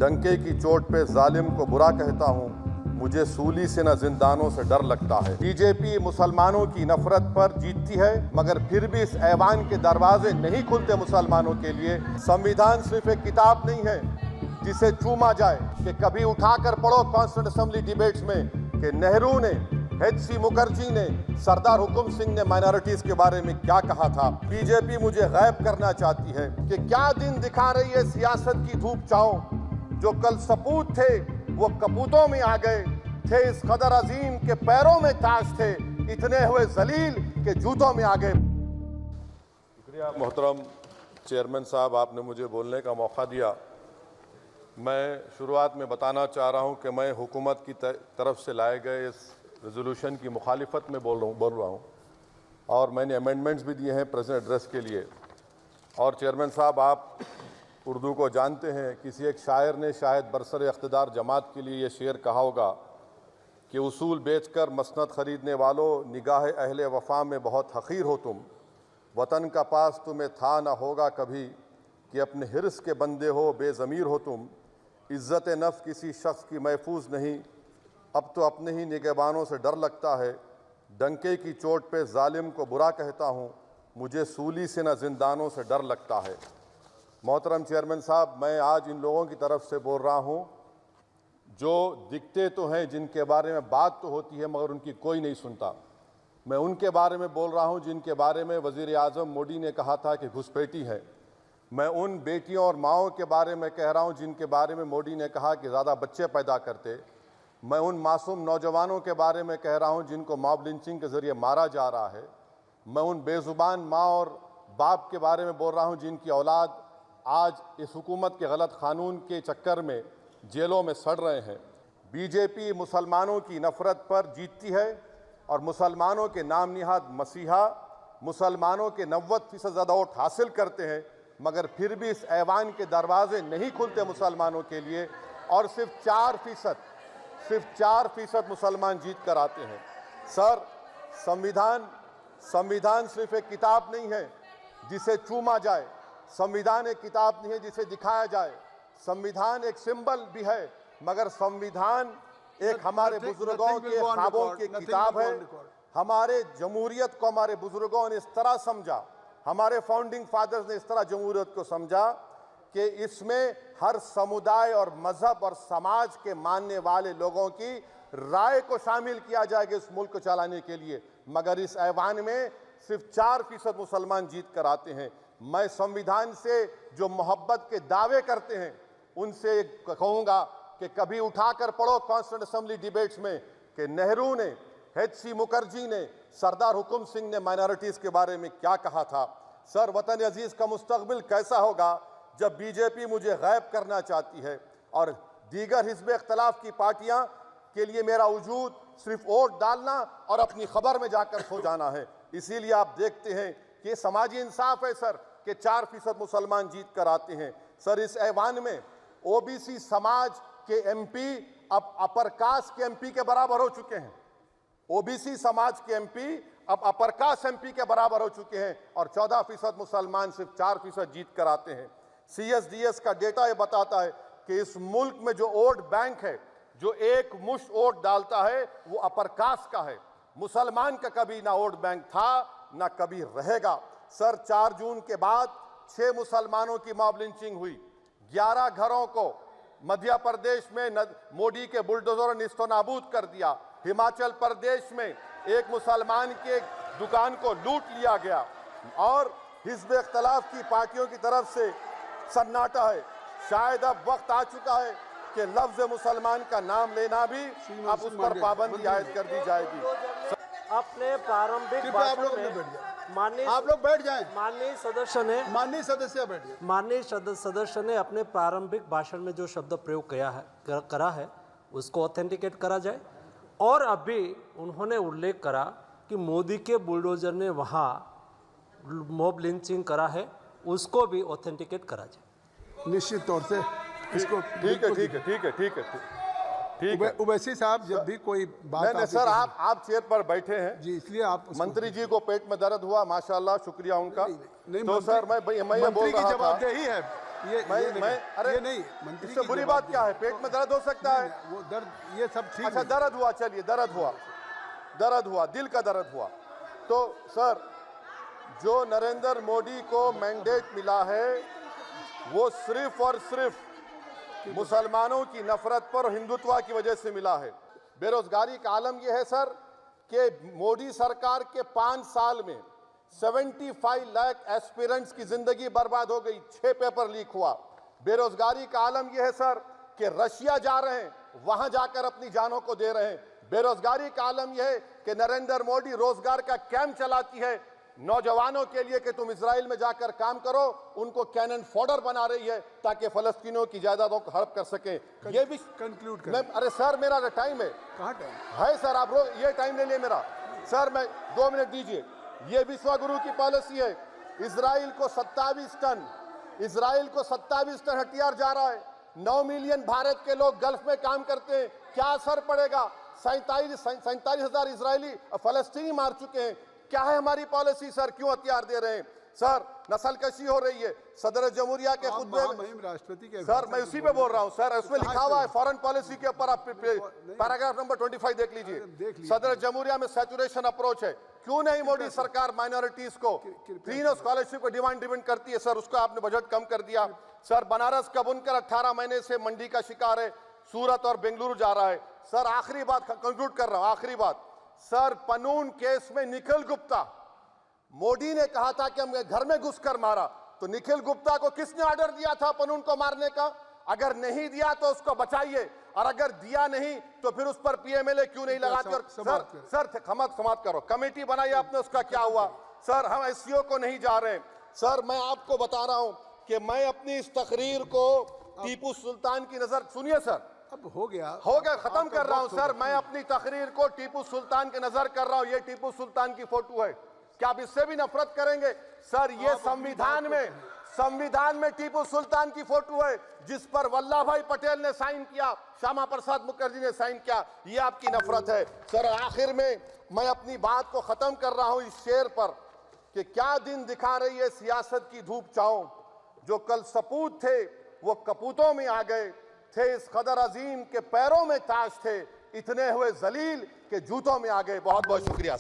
डंके की चोट पे जालिम को बुरा कहता हूँ, मुझे सूली से न जिंदानों से डर लगता है। बीजेपी मुसलमानों की नफरत पर जीतती है, मगर फिर भी इस ऐवान के दरवाजे नहीं खुलते मुसलमानों के लिए। संविधान सिर्फ एक किताब नहीं है जिसे चूमा जाए कि कभी उठाकर पढ़ो कॉन्स्टिट्यूंट असेंबली डिबेट्स में कि नेहरू ने, एच.सी. मुखर्जी ने, सरदार हुकुम सिंह ने माइनॉरिटीज के बारे में क्या कहा था। बीजेपी मुझे गायब करना चाहती है कि क्या दिन दिखा रही है सियासत की धूप छाओ। जो कल सपूत थे वो कपूतों में आ गए, थे इस कदर अजीम के पैरों में ताज थे, इतने हुए जलील के जूतों में आ गए। शुक्रिया मोहतरम चेयरमैन साहब, आपने मुझे बोलने का मौका दिया। मैं शुरुआत में बताना चाह रहा हूं कि मैं हुकूमत की तरफ से लाए गए इस रेजोल्यूशन की मुखालिफत में बोल रहा हूं और मैंने अमेंडमेंट्स भी दिए हैं प्रेजेंट एड्रेस के लिए। और चेयरमैन साहब, आप उर्दू को जानते हैं, किसी एक शायर ने शायद बरसर इख्तिदार जमात के लिए ये शेर कहा होगा कि उसूल बेचकर मसनद ख़रीदने वालों, निगाह अहले वफ़ा में बहुत हक़ीर हो तुम। वतन का पास तुम्हें था न होगा कभी, कि अपने हिर्स के बंदे हो, बेज़मीर हो तुम। इज़्ज़त नफ्स किसी शख्स की महफूज नहीं, अब तो अपने ही निगहबानों से डर लगता है। डंके की चोट पे जालिम को बुरा कहता हूँ, मुझे सूली से न जिंदानों से डर लगता है। मोहतरम चेयरमैन साहब, मैं आज इन लोगों की तरफ से बोल रहा हूँ जो दिखते तो हैं, जिनके बारे में बात तो होती है मगर उनकी कोई नहीं सुनता। मैं उनके बारे में बोल रहा हूँ जिनके बारे में वज़ीर आज़म मोदी ने कहा था कि घुसपैठी है। मैं उन बेटियों और माओं के बारे में कह रहा हूँ जिनके बारे में मोदी ने कहा कि ज़्यादा बच्चे पैदा करते। मैं उन मासूम नौजवानों के बारे में कह रहा हूँ जिनको मॉब लिंचिंग के ज़रिए मारा जा रहा है। मैं उन बेज़ुबान माँ और बाप के बारे में बोल रहा हूँ जिनकी औलाद आज इस हुकूमत के गलत कानून के चक्कर में जेलों में सड़ रहे हैं। बीजेपी मुसलमानों की नफ़रत पर जीतती है और मुसलमानों के नाम निहाद मसीहा मुसलमानों के 90% ज़्यादा वोट हासिल करते हैं, मगर फिर भी इस ऐवान के दरवाजे नहीं खुलते मुसलमानों के लिए और सिर्फ 4% मुसलमान जीत कर आते हैं। सर, संविधान सिर्फ एक किताब नहीं है जिसे चूमा जाए, संविधान एक किताब नहीं है जिसे दिखाया जाए, संविधान एक सिंबल भी है, मगर संविधान एक हमारे बुजुर्गों के ख्वाबों की किताब है। हमारे जमहूरियत को हमारे बुजुर्गों ने इस तरह समझा, हमारे फाउंडिंग फादर्स ने इस तरह जमहूरियत को समझा कि इसमें हर समुदाय और मजहब और समाज के मानने वाले लोगों की राय को शामिल किया जाएगा इस मुल्क को चलाने के लिए, मगर इस ऐवान में सिर्फ 4% मुसलमान जीत कर आते हैं। मैं संविधान से जो मोहब्बत के दावे करते हैं उनसे कहूँगा कि कभी उठाकर पढ़ो कॉन्स्टिट्यूंट असेंबली डिबेट्स में कि नेहरू ने, एच.सी. मुखर्जी ने, सरदार हुकुम सिंह ने माइनॉरिटीज़ के बारे में क्या कहा था। सर, वतन अजीज़ का मुस्तकबिल कैसा होगा जब बीजेपी मुझे गायब करना चाहती है और दीगर हिज़्ब इख्तिलाफ की पार्टियां के लिए मेरा वजूद सिर्फ वोट डालना और अपनी खबर में जाकर सो जाना है। इसीलिए आप देखते हैं कि समाजी इंसाफ है सर कि 4% मुसलमान जीत कर आते हैं। सर, इस ऐवान में ओबीसी समाज के एमपी अब अपर कास्ट के एमपी के बराबर हो चुके हैं। ओबीसी समाज के एमपी अब अपर कास्ट एमपी के बराबर हो चुके हैं और 14% मुसलमान सिर्फ 4% जीत कर आते हैं। CSDS का डेटा ये बताता है कि इस मुल्क में जो वोट बैंक है, जो एक मुश्त वोट डालता है, वो अपर कास्ट का है। मुसलमान का कभी ना वोट बैंक था ना कभी रहेगा। सर, 4 जून के बाद 6 मुसलमानों की मॉब लिंचिंग हुई, 11 घरों को मध्य प्रदेश में मोदी के बुलडोजर ने निस्तनाबूद कर दिया। हिमाचल प्रदेश में एक मुसलमान के दुकान को लूट लिया गया और हिज़्ब इख्तिलाफ की पार्टियों की तरफ से सन्नाटा है। शायद अब वक्त आ चुका है कि लफ्ज़ मुसलमान का नाम लेना भी अब उस पर पाबंदी आयद कर दी जाएगी। अपने प्रारंभिक भाषण में माननीय आप लोग बैठ जाएं। माननीय सदस्य ने अपने प्रारंभिक भाषण में जो शब्द प्रयोग करा है उसको ऑथेंटिकेट करा जाए। और अभी उन्होंने उल्लेख करा कि मोदी के बुलडोजर ने वहाँ मॉब लिंचिंग करा है, उसको भी ऑथेंटिकेट करा जाए। निश्चित तौर से इसको ठीक है। उवैसी साहब, जब भी कोई बात नहीं सर, आप चेयर पर बैठे हैं जी, इसलिए आप मंत्री जी को पेट में दर्द हुआ, माशाल्लाह, शुक्रिया उनका। नहीं, तो सर मैं ये बोल रहा था, जवाबदेही है ये नहीं मंत्री इससे की बुरी जवाब बात क्या है? दीजिए। पेट में दर्द हो सकता है। वो दर्द ये सब ठीक अच्छा, नहीं। दर्द हुआ, चलिए दर्द हुआ, दिल का दर्द हुआ। तो सर, जो नरेंद्र मोदी को मैंडेट मिला है वो सिर्फ और सिर्फ मुसलमानों की नफरत पर हिंदुत्व की वजह से मिला है। बेरोजगारी का आलम यह है सर कि मोदी सरकार के 5 साल में 75 लाख एस्पिरेंट्स की जिंदगी बर्बाद हो गई, 6 पेपर लीक हुआ। बेरोजगारी का आलम यह है सर कि रशिया जा रहे हैं, वहां जाकर अपनी जानों को दे रहे हैं। बेरोजगारी का आलम यह है कि नरेंद्र मोदी रोजगार का कैंप चलाती है नौजवानों के लिए कि तुम इजराइल में जाकर काम करो, उनको कैनन फॉडर बना रही है ताकि फलस्तीनियों की जायदादों को हड़प कर सके। ये भी कंक्लूड मैं, अरे सर मेरा टाइम है। कहाँ टाइम है सर, आप ये टाइम ले लिए मेरा। सर मैं 2 मिनट दीजिए। ये विश्वगुरु की पॉलिसी है। इजराइल को 27 टन हथियार जा रहा है। 9 मिलियन भारत के लोग गल्फ में काम करते हैं, क्या असर पड़ेगा? 47,000 इजरायली फलस्तीनी मार चुके हैं। क्या है हमारी पॉलिसी सर? क्यों हथियार दे रहे हैं सर? नस्लकशी हो रही है। सदर जमहूरिया के खुतबे में राष्ट्रपति के सर, मैं उसी पे बोल रहा हूं सर, उसमें लिखा हुआ है फॉरेन पॉलिसी के ऊपर, आप पैराग्राफ नंबर 25 देख लीजिए। सदर जमहूरिया में सैचुरेशन अप्रोच है। क्यों नहीं मोदी सरकार माइनॉरिटीज को तीनों स्कॉलरशिप को डिमांड करती है सर? उसको आपने बजट कम कर दिया सर। बनारस का बुनकर 18 महीने से मंडी का शिकार है, सूरत और बेंगलुरु जा रहा है सर। आखिरी बात कंक्लूड कर रहा हूं, आखिरी बात सर, पनून केस में निखिल गुप्ता, मोदी ने कहा था कि हम घर में घुसकर मारा, तो निखिल गुप्ता को किसने ऑर्डर दिया था पनून को मारने का? अगर नहीं दिया तो उसको बचाइए, और अगर दिया नहीं तो फिर उस पर पीएमएलए क्यों नहीं लगाते? और सर समाप्त करो। कमेटी बनाई आपने, उसका क्या हुआ? सर हम एससीओ को नहीं जा रहे। सर मैं आपको बता रहा हूं कि मैं अपनी इस तकरीर को टीपू सुल्तान की नजर, सुनिए सर, अब हो गया, खत्म कर रहा हूं सर। मैं अपनी तकरीर को टीपू सुल्तान के नजर कर रहा हूं। ये टीपू सुल्तान की फोटो है, क्या आप इससे भी नफरत करेंगे सर? ये संविधान में टीपू सुल्तान की फोटो है जिस पर वल्लभ भाई पटेल ने साइन किया, श्यामा प्रसाद मुखर्जी ने साइन किया। ये आपकी नफरत है सर। आखिर में मैं अपनी बात को खत्म कर रहा हूं इस शेर पर कि क्या दिन दिखा रही है सियासत की धूप छांव। जो कल सपूत थे वो कपूतों में आ गए, थे इस कदर अजीम के पैरों में ताज थे, इतने हुए जलील के जूतों में आ गए। बहुत बहुत शुक्रिया।